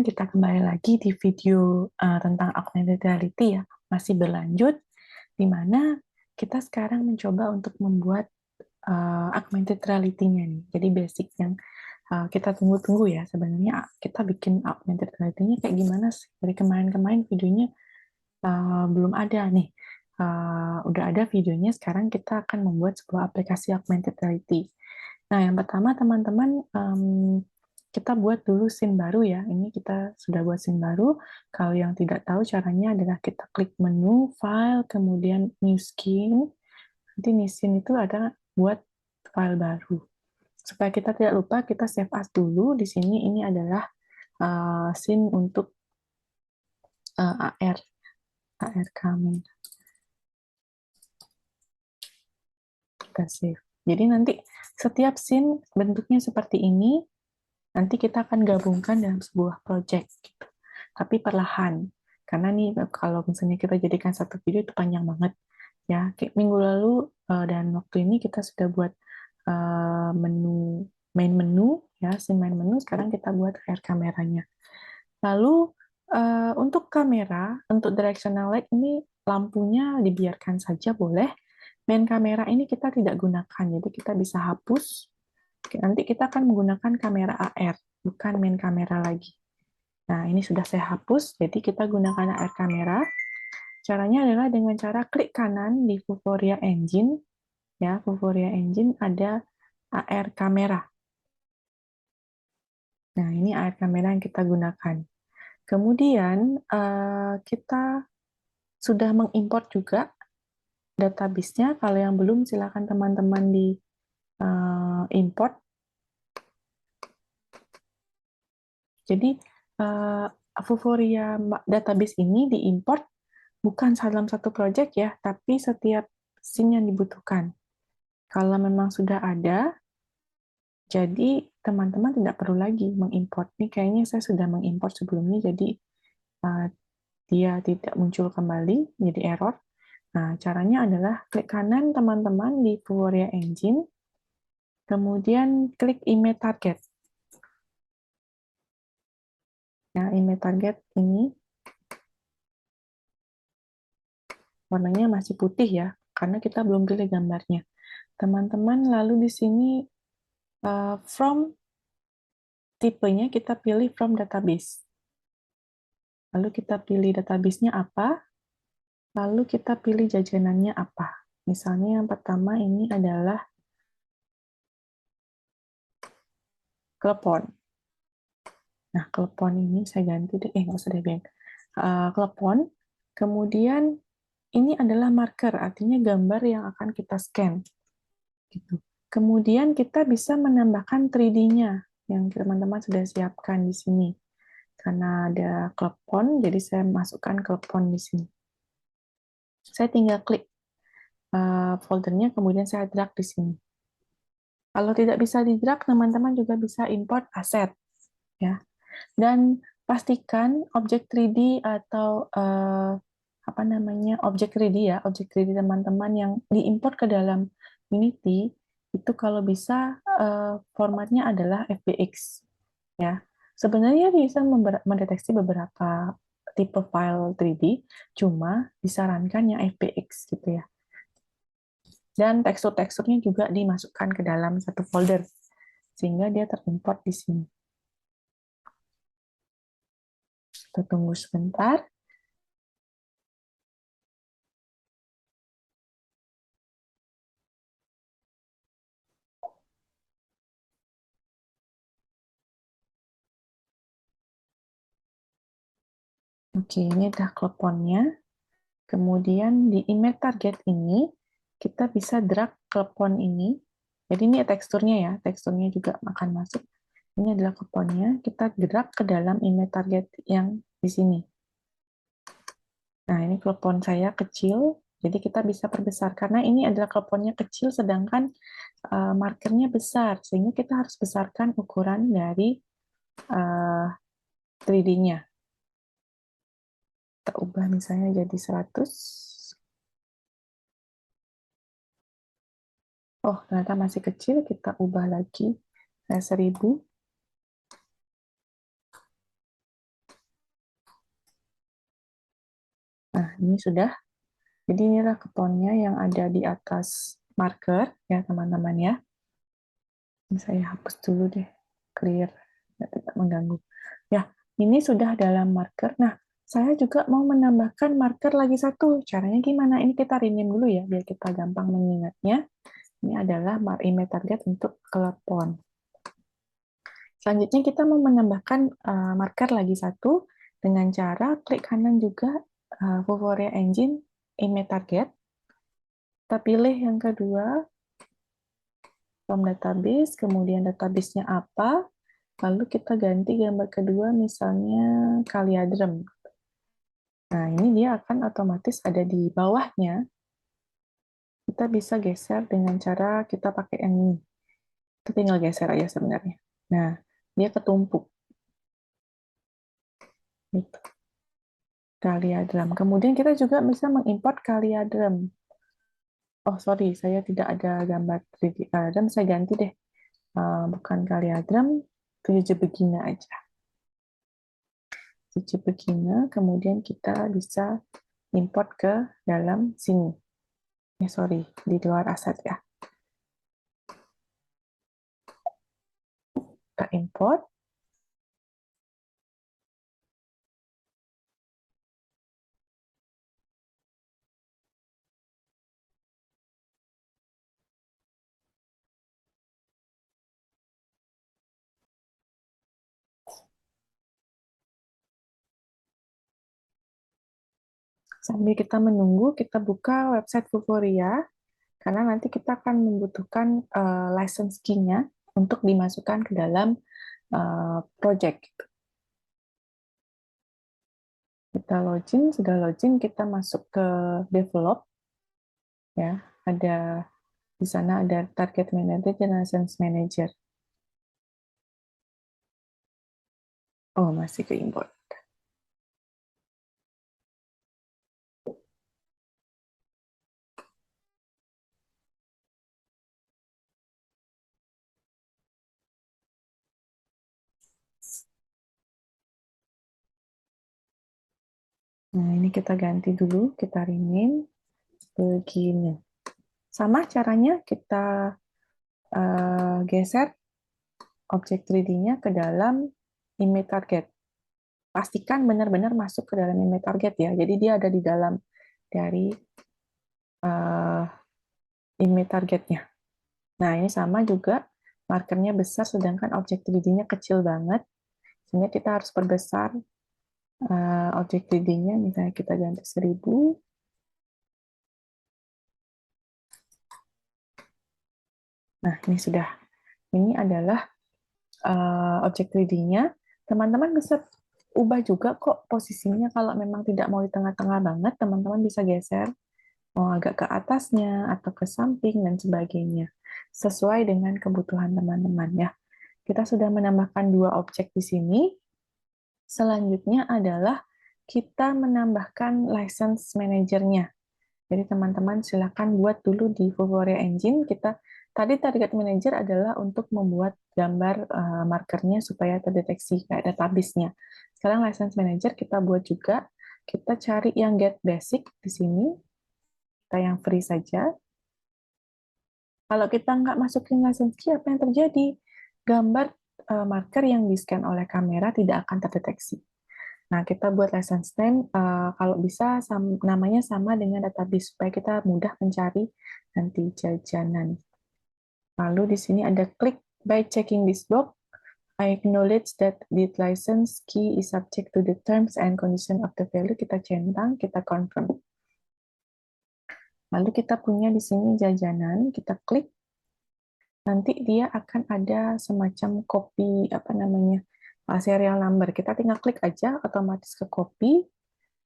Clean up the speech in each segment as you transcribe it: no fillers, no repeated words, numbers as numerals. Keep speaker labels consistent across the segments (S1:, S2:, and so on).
S1: kita kembali lagi di video tentang augmented reality ya. Masih berlanjut, di mana kita sekarang mencoba untuk membuat augmented reality-nya nih. Jadi basic yang kita tunggu-tunggu ya. Sebenarnya kita bikin augmented reality-nya kayak gimana sih? Dari kemarin-kemarin videonya belum ada nih. Udah ada videonya, sekarang kita akan membuat sebuah aplikasi augmented reality. Nah, yang pertama teman-teman, kita buat dulu scene baru ya. Ini kita sudah buat scene baru. Kalau yang tidak tahu caranya adalah kita klik menu, file, kemudian new scene. Nanti new scene itu ada buat file baru. Supaya kita tidak lupa, kita save as dulu. Di sini ini adalah scene untuk AR kami. Kita save. Jadi nanti setiap scene bentuknya seperti ini, nanti kita akan gabungkan dalam sebuah project. Gitu. Tapi perlahan. Karena nih kalau misalnya kita jadikan satu video itu panjang banget. Ya, kayak minggu lalu dan waktu ini kita sudah buat main menu ya, scene main menu. Sekarang kita buat air kameranya. Lalu untuk kamera, untuk directional light ini lampunya dibiarkan saja boleh. Main kamera ini kita tidak gunakan, jadi kita bisa hapus. Nanti kita akan menggunakan kamera AR, bukan main kamera lagi. Nah, ini sudah saya hapus, jadi kita gunakan AR kamera. Caranya adalah dengan cara klik kanan di Vuforia Engine. Ya, Vuforia Engine ada AR kamera. Nah, ini AR kamera yang kita gunakan. Kemudian kita sudah mengimport juga database-nya. Kalau yang belum, silakan teman-teman di import. Jadi Vuforia database ini diimport bukan dalam satu project ya, tapi setiap scene yang dibutuhkan. Kalau memang sudah ada, jadi teman-teman tidak perlu lagi mengimport. Ini kayaknya saya sudah mengimport sebelumnya, jadi dia tidak muncul kembali, jadi error. Nah, caranya adalah klik kanan teman-teman di Vuforia Engine, kemudian klik image target. Nah, image target ini warnanya masih putih ya, karena kita belum pilih gambarnya. Teman-teman lalu di sini from tipenya kita pilih from database. Lalu kita pilih database-nya apa, lalu kita pilih jajanannya apa. Misalnya yang pertama ini adalah klepon. Nah, klepon ini saya ganti deh, nggak usah deh, Ben. Klepon, kemudian ini adalah marker, artinya gambar yang akan kita scan. Gitu. Kemudian kita bisa menambahkan 3D-nya yang teman-teman sudah siapkan di sini. Karena ada klepon, jadi saya masukkan klepon di sini. Saya tinggal klik foldernya, kemudian saya drag di sini. Kalau tidak bisa di drag, teman-teman juga bisa import aset. Ya. Dan pastikan objek 3D atau apa namanya objek 3D ya, objek 3D teman-teman yang diimport ke dalam Unity itu kalau bisa formatnya adalah FBX ya. Sebenarnya bisa mendeteksi beberapa tipe file 3D, cuma disarankan yang FBX gitu ya. Dan tekstur-teksturnya juga dimasukkan ke dalam satu folder sehingga dia terimport di sini. Kita tunggu sebentar. Oke, ini udah kleponnya. Kemudian di image target ini, kita bisa drag klepon ini. Jadi ini teksturnya ya, teksturnya juga akan masuk. Ini adalah kleponnya, kita drag ke dalam image target yang di sini. Nah, ini klepon saya kecil, jadi kita bisa perbesar. Karena ini adalah kleponnya kecil, sedangkan markernya besar, sehingga kita harus besarkan ukuran dari 3D-nya. Kita ubah misalnya jadi 100. Oh, ternyata masih kecil, kita ubah lagi 1000. Nah, ini sudah. Jadi inilah keponnya yang ada di atas marker, ya teman-teman ya. Ini saya hapus dulu deh, clear, tidak mengganggu. Ya, ini sudah dalam marker. Nah, saya juga mau menambahkan marker lagi satu. Caranya gimana? Ini kita rename dulu ya, biar kita gampang mengingatnya. Ini adalah image target untuk klepon. Selanjutnya kita mau menambahkan marker lagi satu dengan cara klik kanan juga Vuforia Engine image target. Kita pilih yang kedua from database, kemudian database-nya apa, lalu kita ganti gambar kedua misalnya Kaliadrem. Nah, ini dia akan otomatis ada di bawahnya. Kita bisa geser dengan cara kita pakai yang ini. Kita tinggal geser aja sebenarnya. Nah, dia ketumpuk. Gitu. Kaliadrem. Kemudian kita juga bisa mengimport Kaliadrem. Oh, sorry, saya tidak ada gambar 3D Kaliadrem. Saya ganti deh. Bukan Kaliadrem, 7 begina aja. 7 begina, kemudian kita bisa import ke dalam sini. Sorry, di luar aset ya. Kita import. Sambil kita menunggu, kita buka website Vuforia, karena nanti kita akan membutuhkan license key-nya untuk dimasukkan ke dalam project. Kita login, sudah login, kita masuk ke develop, ya, ada di sana ada target manager dan license manager. Oh, masih ke import. Nah, ini kita ganti dulu, kita rename begini. Sama caranya kita geser objek 3D-nya ke dalam image target. Pastikan benar-benar masuk ke dalam image target ya. Jadi dia ada di dalam dari image targetnya. Nah, ini sama juga markernya besar sedangkan objek 3D-nya kecil banget. Sehingga kita harus perbesar objek 3D-nya, misalnya kita ganti 1000. Nah, ini sudah. Ini adalah objek 3D-nya. Teman-teman bisa ubah juga kok posisinya kalau memang tidak mau di tengah-tengah banget, teman-teman bisa geser mau agak ke atasnya atau ke samping dan sebagainya. Sesuai dengan kebutuhan teman-teman ya. Kita sudah menambahkan 2 objek di sini. Selanjutnya adalah kita menambahkan license manager-nya. Jadi teman-teman silakan buat dulu di Vuforia Engine. Tadi target manager adalah untuk membuat gambar markernya supaya terdeteksi kayak database-nya. Sekarang license manager kita buat juga. Kita cari yang get basic di sini. Kita yang free saja. Kalau kita nggak masukin license key, apa yang terjadi? Gambar marker yang di-scan oleh kamera tidak akan terdeteksi. Nah, kita buat license name, kalau bisa namanya sama dengan database, supaya kita mudah mencari nanti jajanan. Lalu di sini ada klik by checking this box, I acknowledge that the license key is subject to the terms and condition of the value. Kita centang, kita confirm. Lalu kita punya di sini jajanan, kita klik, nanti dia akan ada semacam copy, apa namanya, serial number. Kita tinggal klik aja, otomatis ke copy.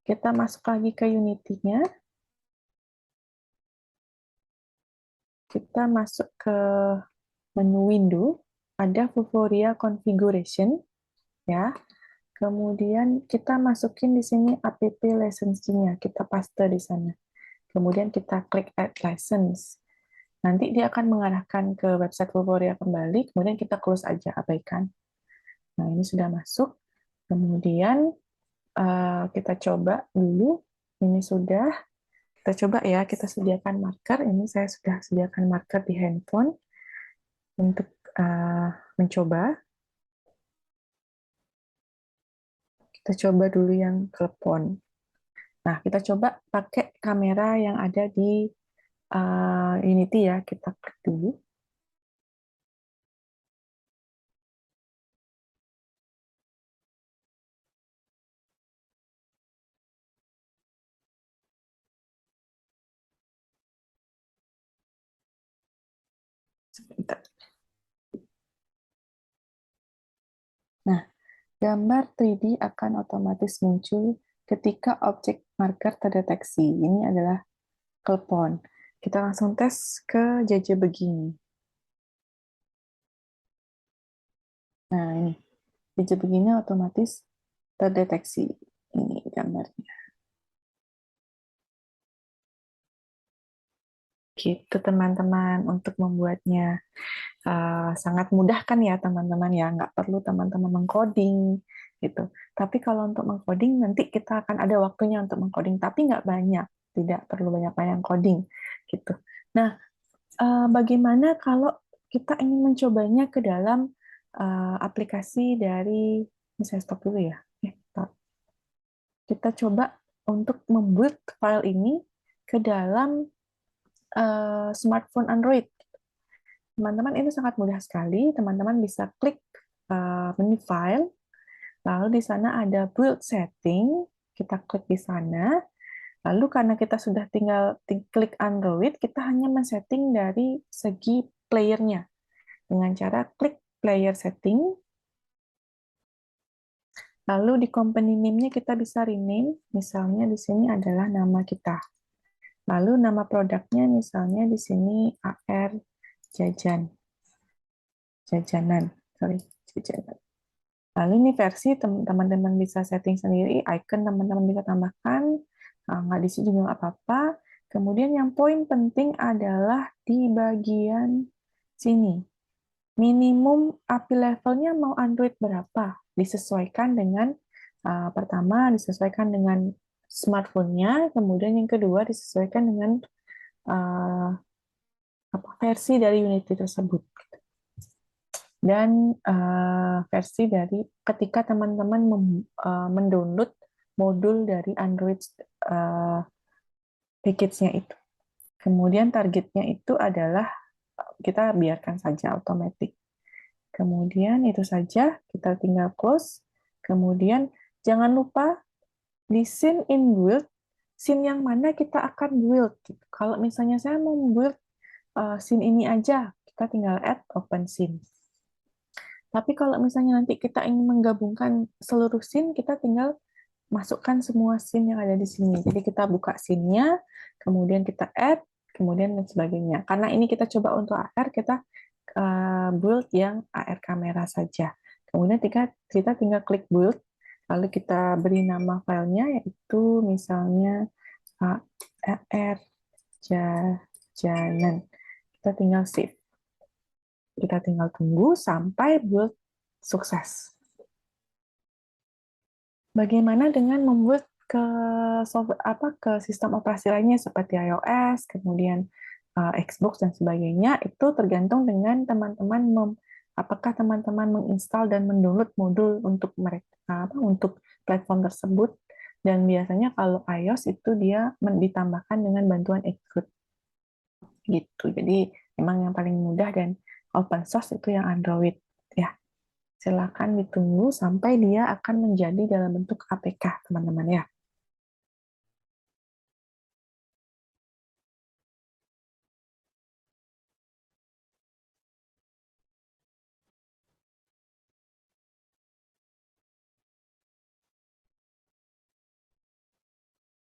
S1: Kita masuk lagi ke Unity-nya. Kita masuk ke menu window, ada Vuforia configuration, ya. Kemudian kita masukin di sini app license-nya, kita paste di sana. Kemudian kita klik add license. Nanti dia akan mengarahkan ke website Vuforia kembali, kemudian kita close aja, abaikan. Nah, ini sudah masuk. Kemudian kita coba dulu ini sudah. Kita coba ya, kita sediakan marker. Ini saya sudah sediakan marker di handphone untuk mencoba. Kita coba dulu yang telepon. Nah, kita coba pakai kamera yang ada di Unity ya. Kita klik dulu. Sebentar. Nah, gambar 3D akan otomatis muncul ketika objek marker terdeteksi. Ini adalah telepon. Kita langsung tes ke JJ begini. Nah, ini. JJ begini otomatis terdeteksi. Ini gambarnya. Gitu teman-teman untuk membuatnya. Sangat mudah kan ya teman-teman ya, nggak perlu teman-teman mengcoding gitu. Tapi kalau untuk mengcoding nanti kita akan ada waktunya untuk mengcoding, tapi nggak banyak, tidak perlu banyak-banyak coding gitu. Nah, bagaimana kalau kita ingin mencobanya ke dalam aplikasi dari, ini saya stop dulu ya. Stop. Kita coba untuk membuat file ini ke dalam smartphone Android. Teman-teman, itu sangat mudah sekali. Teman-teman bisa klik menu file, lalu di sana ada build setting, kita klik di sana. Lalu karena kita sudah tinggal klik Android, kita hanya men-setting dari segi playernya dengan cara klik player setting. Lalu di company name-nya kita bisa rename, misalnya di sini adalah nama kita. Lalu nama produknya misalnya di sini AR Jajan. Jajanan, sorry, jajanan. Lalu ini versi teman-teman bisa setting sendiri, icon teman-teman bisa tambahkan, nggak diisi juga nggak apa-apa. Kemudian yang poin penting adalah di bagian sini. Minimum API levelnya mau Android berapa? Disesuaikan dengan, pertama disesuaikan dengan smartphone-nya, kemudian yang kedua disesuaikan dengan versi dari Unity tersebut. Dan versi dari ketika teman-teman mendownload modul dari Android package-nya itu. Kemudian targetnya itu adalah kita biarkan saja otomatis. Kemudian itu saja, kita tinggal close. Kemudian jangan lupa di scene in build, scene yang mana kita akan build. Gitu. Kalau misalnya saya mau build scene ini aja, kita tinggal add open scene. Tapi kalau misalnya nanti kita ingin menggabungkan seluruh scene, kita tinggal masukkan semua scene yang ada di sini. Jadi kita buka scene-nya, kemudian kita add, kemudian dan sebagainya. Karena ini kita coba untuk AR, kita build yang AR kamera saja. Kemudian kita tinggal klik build, lalu kita beri nama filenya, yaitu misalnya AR Jajanan. Kita tinggal save. Kita tinggal tunggu sampai build sukses. Bagaimana dengan membuat ke ke sistem operasi lainnya seperti iOS, kemudian Xbox dan sebagainya, itu tergantung dengan teman-teman apakah teman-teman menginstal dan mendownload modul untuk mereka untuk platform tersebut. Dan biasanya kalau iOS itu dia ditambahkan dengan bantuan Xcode gitu. Jadi memang yang paling mudah dan open source itu yang Android ya. Silakan ditunggu sampai dia akan menjadi dalam bentuk APK, teman-teman ya.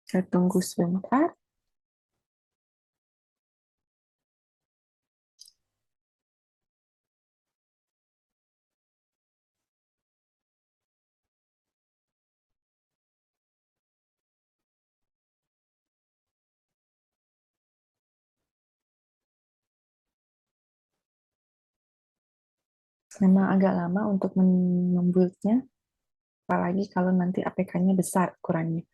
S1: Saya tunggu sebentar. Memang agak lama untuk membuild-nya, apalagi kalau nanti APK-nya besar ukurannya.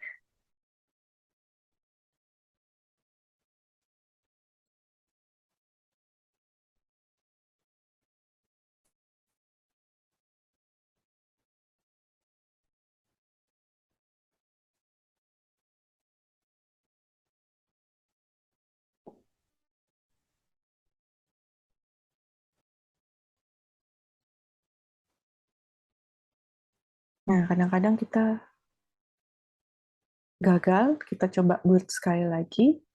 S1: Nah, kadang-kadang kita gagal, kita coba build sekali lagi.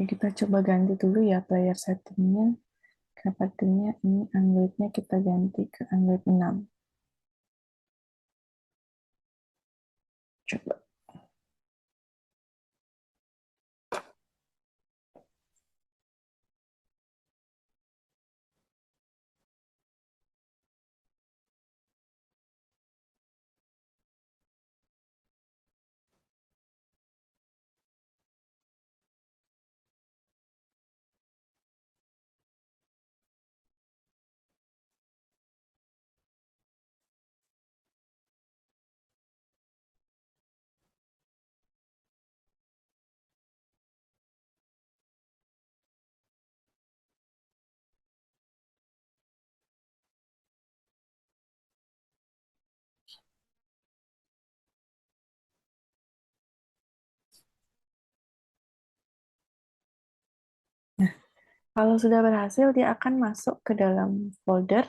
S1: Oke, kita coba ganti dulu ya player settingnya. Sepertinya ini Android-nya kita ganti ke Android 6. Coba. Nah, kalau sudah berhasil, dia akan masuk ke dalam folder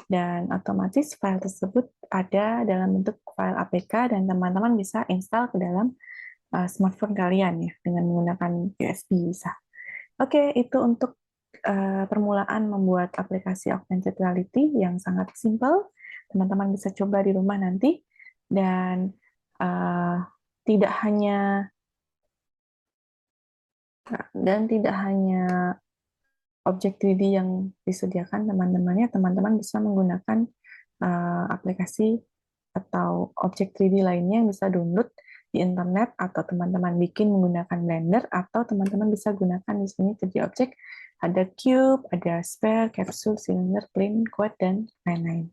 S1: dan otomatis file tersebut ada dalam bentuk file APK dan teman-teman bisa install ke dalam smartphone kalian ya dengan menggunakan USB bisa. Oke, itu untuk permulaan membuat aplikasi augmented reality yang sangat simpel. Teman-teman bisa coba di rumah nanti dan uh, tidak hanya tidak hanya objek 3D yang disediakan teman-temannya, teman-teman bisa menggunakan aplikasi atau objek 3D lainnya yang bisa download di internet atau teman-teman bikin menggunakan Blender atau teman-teman bisa gunakan di sini 3D objek ada cube, ada sphere, capsule, cylinder, plane, quad, dan lain-lain.